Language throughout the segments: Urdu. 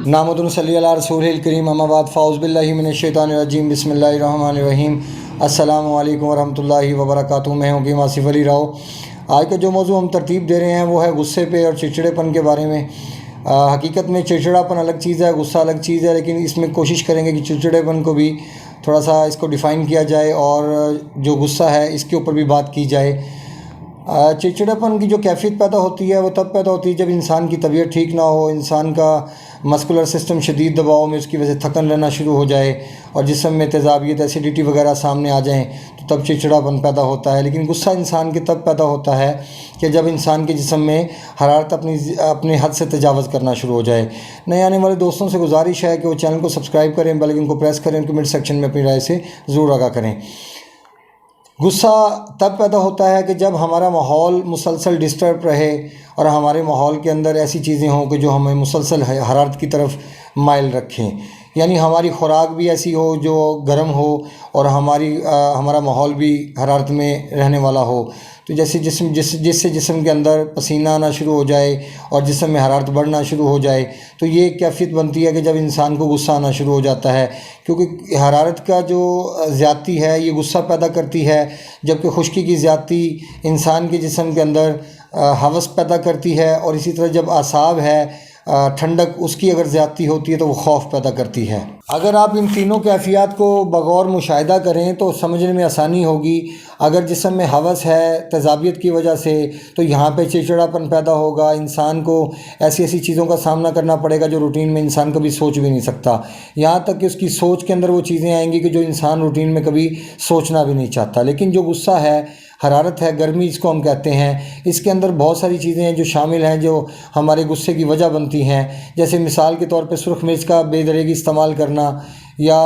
نحمدہ صلی اللہ رسول الکریم اما بعد فاعوذ باللہ من الشیطان الرجیم بسم اللہ الرحمن الرحیم السلام علیکم ورحمۃ اللہ وبرکاتہ۔ میں ہوں کہ آصف علی راؤ۔ آج کا جو موضوع ہم ترتیب دے رہے ہیں وہ ہے غصے پہ اور چڑچڑے پن کے بارے میں۔ حقیقت میں چڑچڑا پن الگ چیز ہے، غصہ الگ چیز ہے، لیکن اس میں کوشش کریں گے کہ چڑچڑے پن کو بھی تھوڑا سا اس کو ڈیفائن کیا جائے اور جو غصہ ہے اس کے اوپر بھی بات کی جائے۔ چڑچڑے پن کی جو کیفیت پیدا ہوتی ہے وہ تب پیدا ہوتی ہے جب انسان کی طبیعت ٹھیک نہ ہو، انسان کا مسکولر سسٹم شدید دباؤ میں، اس کی وجہ سے تھکن رہنا شروع ہو جائے اور جسم میں تیزابیت، ایسیڈیٹی وغیرہ سامنے آ جائیں تو تب چڑچڑا پن پیدا ہوتا ہے۔ لیکن غصہ انسان کے تب پیدا ہوتا ہے کہ جب انسان کے جسم میں حرارت اپنی حد سے تجاوز کرنا شروع ہو جائے۔ نئے آنے والے دوستوں سے گزارش ہے کہ وہ چینل کو سبسکرائب کریں، بیل آئیکن کو پریس کریں، کمنٹ سیکشن میں اپنی رائے سے ضرور آگاہ کریں۔ غصہ تب پیدا ہوتا ہے کہ جب ہمارا ماحول مسلسل ڈسٹرب رہے اور ہمارے ماحول کے اندر ایسی چیزیں ہوں کہ جو ہمیں مسلسل حرارت کی طرف مائل رکھیں، یعنی ہماری خوراک بھی ایسی ہو جو گرم ہو اور ہمارا ماحول بھی حرارت میں رہنے والا ہو۔ تو جس سے جسم کے اندر پسینہ آنا شروع ہو جائے اور جسم میں حرارت بڑھنا شروع ہو جائے تو یہ ایک کیفیت بنتی ہے کہ جب انسان کو غصہ آنا شروع ہو جاتا ہے، کیونکہ حرارت کا جو زیادتی ہے یہ غصہ پیدا کرتی ہے، جبکہ خشکی کی زیادتی انسان کے جسم کے اندر ہوس پیدا کرتی ہے، اور اسی طرح جب اعصاب ہے ٹھنڈک، اس کی اگر زیادتی ہوتی ہے تو وہ خوف پیدا کرتی ہے۔ اگر آپ ان تینوں کیفیات کو بغور مشاہدہ کریں تو سمجھنے میں آسانی ہوگی۔ اگر جسم میں ہوس ہے تیزابیت کی وجہ سے تو یہاں پہ چڑچڑا پن پیدا ہوگا، انسان کو ایسی چیزوں کا سامنا کرنا پڑے گا جو روٹین میں انسان کبھی سوچ بھی نہیں سکتا، یہاں تک کہ اس کی سوچ کے اندر وہ چیزیں آئیں گی کہ جو انسان روٹین میں کبھی سوچنا بھی نہیں چاہتا۔ لیکن جو غصہ ہے، حرارت ہے، گرمی جس کو ہم کہتے ہیں، اس کے اندر بہت ساری چیزیں ہیں جو شامل ہیں جو ہمارے غصے کی وجہ بنتی ہیں۔ جیسے مثال کے طور پہ سرخ مرچ کا بے درگی استعمال کرنا، یا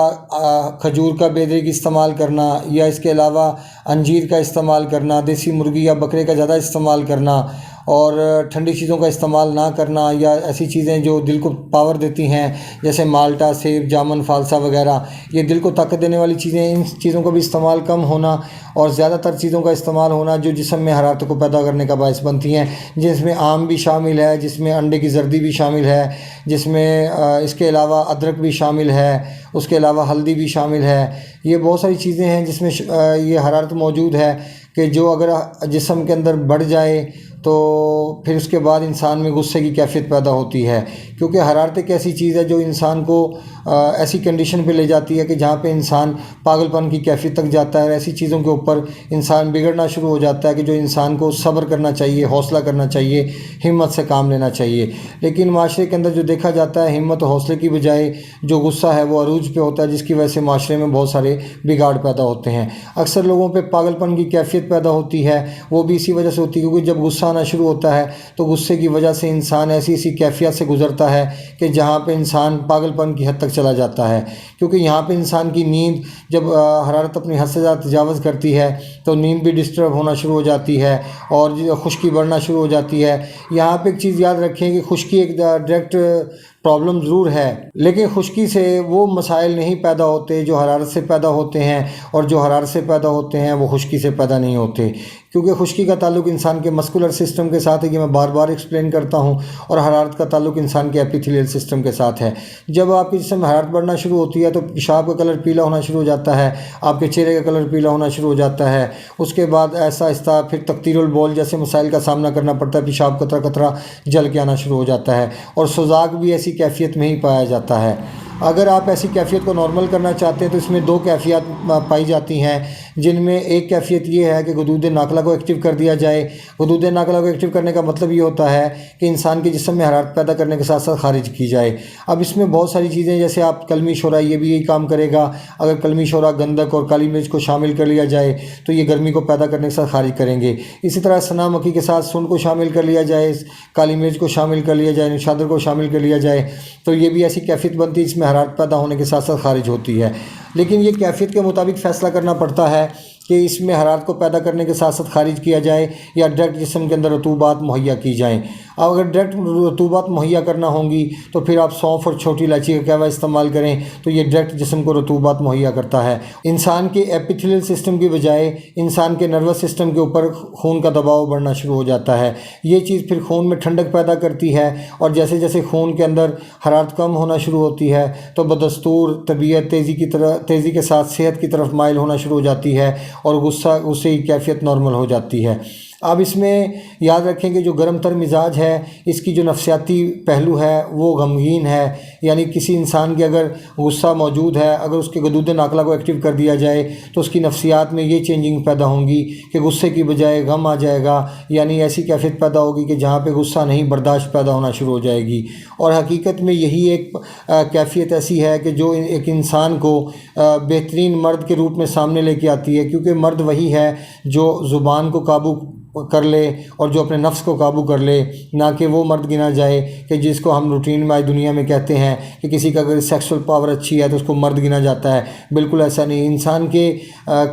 کھجور کا بے درگی استعمال کرنا، یا اس کے علاوہ انجیر کا استعمال کرنا، دیسی مرغی یا بکرے کا زیادہ استعمال کرنا، اور ٹھنڈی چیزوں کا استعمال نہ کرنا، یا ایسی چیزیں جو دل کو پاور دیتی ہیں جیسے مالٹا، سیب، جامن، فالسا وغیرہ، یہ دل کو طاقت دینے والی چیزیں، ان چیزوں کا بھی استعمال کم ہونا اور زیادہ تر چیزوں کا استعمال ہونا جو جسم میں حرارت کو پیدا کرنے کا باعث بنتی ہیں، جس میں آم بھی شامل ہے، جس میں انڈے کی زردی بھی شامل ہے، جس میں اس کے علاوہ ادرک بھی شامل ہے، اس کے علاوہ ہلدی بھی شامل ہے۔ یہ بہت ساری چیزیں ہیں جس میں یہ حرارت موجود ہے کہ جو اگر جسم کے اندر بڑھ جائے تو پھر اس کے بعد انسان میں غصے کی کیفیت پیدا ہوتی ہے، کیونکہ حرارت ایک ایسی چیز ہے جو انسان کو ایسی کنڈیشن پہ لے جاتی ہے کہ جہاں پہ انسان پاگل پن کی کیفیت تک جاتا ہے، اور ایسی چیزوں کے اوپر انسان بگڑنا شروع ہو جاتا ہے کہ جو انسان کو صبر کرنا چاہیے، حوصلہ کرنا چاہیے، ہمت سے کام لینا چاہیے۔ لیکن معاشرے کے اندر جو دیکھا جاتا ہے، ہمت و حوصلے کی بجائے جو غصہ ہے وہ عروج پہ ہوتا ہے، جس کی وجہ سے معاشرے میں بہت سارے بگاڑ پیدا ہوتے ہیں۔ اکثر لوگوں پہ پاگل پن کی کیفیت پیدا ہوتی ہے، وہ بھی اسی وجہ سے ہوتی ہے کیونکہ جب غصہ آنا شروع ہوتا ہے تو غصے کی وجہ سے انسان ایسی کیفیت سے گزرتا ہے کہ جہاں پہ انسان پاگل پن کی حد تک چلا جاتا ہے، کیونکہ یہاں پہ انسان کی نیند جب حرارت اپنی حد سے زیادہ تجاوز کرتی ہے تو نیند بھی ڈسٹرب ہونا شروع ہو جاتی ہے اور خشکی بڑھنا شروع ہو جاتی ہے۔ یہاں پہ ایک چیز یاد رکھیں کہ خشکی ایک ڈائریکٹ پرابلم ضرور ہے، لیکن خشکی سے وہ مسائل نہیں پیدا ہوتے جو حرارت سے پیدا ہوتے ہیں، اور جو حرارت سے پیدا ہوتے ہیں وہ خشکی سے پیدا نہیں ہوتے، کیونکہ خشکی کا تعلق انسان کے مسکولر سسٹم کے ساتھ ہے، یہ میں بار بار ایکسپلین کرتا ہوں، اور حرارت کا تعلق انسان کے ایپیتھیلیل سسٹم کے ساتھ ہے۔ جب آپ کے جسم میں حرارت بڑھنا شروع ہوتی ہے تو پیشاب کا کلر پیلا ہونا شروع ہو جاتا ہے، آپ کے چہرے کا کلر پیلا ہونا شروع ہو جاتا ہے، اس کے بعد ایسا آہستہ پھر تقطیر البول جیسے مسائل کا سامنا کرنا پڑتا ہے، پیشاب قطرہ قطرہ جل کے آنا شروع ہو جاتا ہے، اور سوزاک بھی ایسی کیفیت میں ہی پایا جاتا ہے۔ اگر آپ ایسی کیفیت کو نارمل کرنا چاہتے ہیں تو اس میں دو کیفیات پائی جاتی ہیں، جن میں ایک کیفیت یہ ہے کہ غدود ناقلہ کو ایکٹیو کر دیا جائے۔ غدود ناقلہ کو ایکٹیو کرنے کا مطلب یہ ہوتا ہے کہ انسان کے جسم میں حرارت پیدا کرنے کے ساتھ ساتھ خارج کی جائے۔ اب اس میں بہت ساری چیزیں، جیسے آپ کلمی شورا، یہ بھی یہی کام کرے گا۔ اگر کلمی شورا، گندھک اور کالی مرچ کو شامل کر لیا جائے تو یہ گرمی کو پیدا کرنے کے ساتھ خارج کریں گے۔ اسی طرح سنا مکی کے ساتھ سنڈ کو شامل کر لیا جائے، کالی مرچ کو شامل کر لیا جائے، نشادر کو شامل کر لیا جائے تو یہ بھی ایسی کیفیت بنتی ہے جس میں حرارت پیدا ہونے کے ساتھ ساتھ خارج ہوتی ہے۔ لیکن یہ کیفیت کے مطابق فیصلہ کرنا پڑتا ہے کہ اس میں حرارت کو پیدا کرنے کے ساتھ ساتھ خارج کیا جائے یا ڈائریکٹ جسم کے اندر رطوبات مہیا کی جائیں۔ اب اگر ڈائریکٹ رطوبات مہیا کرنا ہوں گی تو پھر آپ سونف اور چھوٹی الائچی کا قہوہ استعمال کریں تو یہ ڈائریکٹ جسم کو رطوبات مہیا کرتا ہے۔ انسان کے ایپیتھیلیل سسٹم کی بجائے انسان کے نروس سسٹم کے اوپر خون کا دباؤ بڑھنا شروع ہو جاتا ہے۔ یہ چیز پھر خون میں ٹھنڈک پیدا کرتی ہے، اور جیسے جیسے خون کے اندر حرارت کم ہونا شروع ہوتی ہے تو بدستور طبیعت تیزی کے ساتھ صحت کی طرف مائل ہونا شروع ہو جاتی ہے، اور غصے کی کیفیت نارمل ہو جاتی ہے۔ اب اس میں یاد رکھیں کہ جو گرم تر مزاج ہے اس کی جو نفسیاتی پہلو ہے وہ غمگین ہے، یعنی کسی انسان کے اگر غصہ موجود ہے، اگر اس کے غدود ناقلہ کو ایکٹیو کر دیا جائے تو اس کی نفسیات میں یہ چینجنگ پیدا ہوں گی کہ غصے کی بجائے غم آ جائے گا، یعنی ایسی کیفیت پیدا ہوگی کہ جہاں پہ غصہ نہیں برداشت پیدا ہونا شروع ہو جائے گی۔ اور حقیقت میں یہی ایک کیفیت ایسی ہے کہ جو ایک انسان کو بہترین مرد کے روپ میں سامنے لے کے آتی ہے، کیونکہ مرد وہی ہے جو زبان کو قابو کر لے اور جو اپنے نفس کو قابو کر لے، نہ کہ وہ مرد گنا جائے کہ جس کو ہم روٹین میں آج دنیا میں کہتے ہیں کہ کسی کا اگر سیکسول پاور اچھی ہے تو اس کو مرد گنا جاتا ہے۔ بالکل ایسا نہیں، انسان کے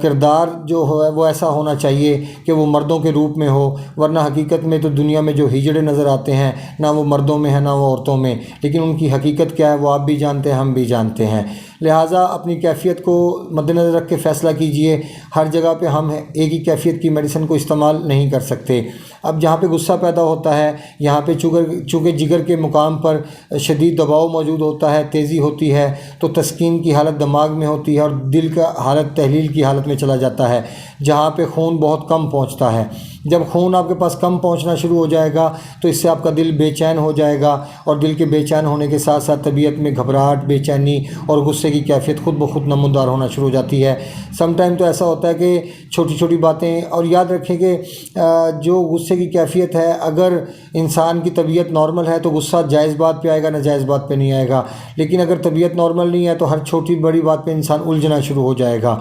کردار جو ہے وہ ایسا ہونا چاہیے کہ وہ مردوں کے روپ میں ہو، ورنہ حقیقت میں تو دنیا میں جو ہجڑے نظر آتے ہیں نہ وہ مردوں میں ہیں نہ وہ عورتوں میں، لیکن ان کی حقیقت کیا ہے وہ آپ بھی جانتے ہیں، ہم بھی جانتے ہیں۔ لہٰذا اپنی کیفیت کو مد نظر رکھ کے فیصلہ کیجئے۔ ہر جگہ پہ ہم ایک ہی کیفیت کی میڈیسن کو استعمال نہیں کر سکتے۔ اب جہاں پہ غصہ پیدا ہوتا ہے یہاں پہ چونکہ جگر کے مقام پر شدید دباؤ موجود ہوتا ہے، تیزی ہوتی ہے، تو تسکین کی حالت دماغ میں ہوتی ہے اور دل کا حالت تحلیل کی حالت میں چلا جاتا ہے، جہاں پہ خون بہت کم پہنچتا ہے۔ جب خون آپ کے پاس کم پہنچنا شروع ہو جائے گا تو اس سے آپ کا دل بے چین ہو جائے گا، اور دل کے بے چین ہونے کے ساتھ ساتھ طبیعت میں گھبراہٹ، بے چینی اور غصے کی کیفیت خود بخود نمودار ہونا شروع ہو جاتی ہے۔ سم ٹائم تو ایسا ہوتا ہے کہ چھوٹی چھوٹی باتیں، اور یاد رکھیں کہ جو غصے کی کیفیت ہے، اگر انسان کی طبیعت نارمل ہے تو غصہ جائز بات پہ آئے گا، ناجائز بات پہ نہیں آئے گا، لیکن اگر طبیعت نارمل نہیں ہے تو ہر چھوٹی بڑی بات پہ انسان الجھنا شروع ہو جائے گا۔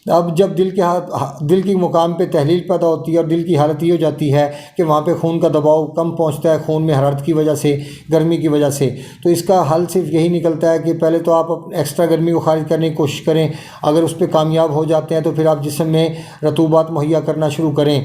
اب جب دل کی مقام پہ تحلیل پیدا ہوتی ہے اور دل کی حالت یہ ہو جاتی ہے کہ وہاں پہ خون کا دباؤ کم پہنچتا ہے، خون میں حرارت کی وجہ سے، گرمی کی وجہ سے، تو اس کا حل صرف یہی نکلتا ہے کہ پہلے تو آپ ایکسٹرا گرمی کو خارج کرنے کی کوشش کریں۔ اگر اس پہ کامیاب ہو جاتے ہیں تو پھر آپ جسم میں رطوبات مہیا کرنا شروع کریں،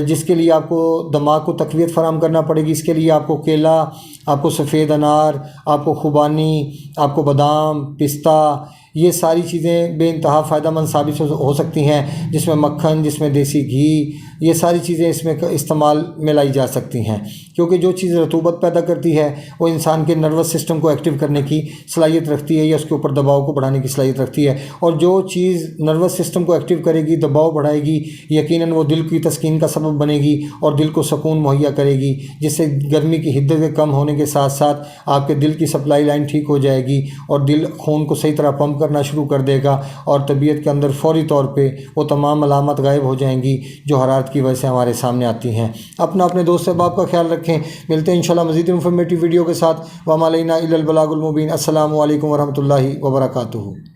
جس کے لیے آپ کو دماغ کو تقویت فراہم کرنا پڑے گی۔ اس کے لیے آپ کو کیلا، آپ کو سفید انار، آپ کو خوبانی، آپ کو بادام، پستہ، یہ ساری چیزیں بے انتہا فائدہ مند ثابت ہو سکتی ہیں، جس میں مکھن، جس میں دیسی گھی، یہ ساری چیزیں اس میں استعمال میں لائی جا سکتی ہیں، کیونکہ جو چیز رطوبت پیدا کرتی ہے وہ انسان کے نروس سسٹم کو ایکٹیو کرنے کی صلاحیت رکھتی ہے یا اس کے اوپر دباؤ کو بڑھانے کی صلاحیت رکھتی ہے، اور جو چیز نروس سسٹم کو ایکٹیو کرے گی، دباؤ بڑھائے گی، یقیناً وہ دل کی تسکین کا سبب بنے گی اور دل کو سکون مہیا کرے گی، جس سے گرمی کی حدت کے کم ہونے کے ساتھ ساتھ آپ کے دل کی سپلائی لائن ٹھیک ہو جائے گی اور دل خون کو صحیح طرح پمپ کرنا شروع کر دے گا، اور طبیعت کے اندر فوری طور پہ وہ تمام علامات غائب ہو جائیں گی جو حرارت کی وجہ سے ہمارے سامنے آتی ہیں۔ اپنے دوست احباب کا خیال رکھیں۔ ملتے ہیں انشاءاللہ مزید انفارمیٹیو ویڈیو کے ساتھ۔ وما علینا الا البلاغ المبین۔ السلام علیکم ورحمۃ اللہ وبرکاتہ۔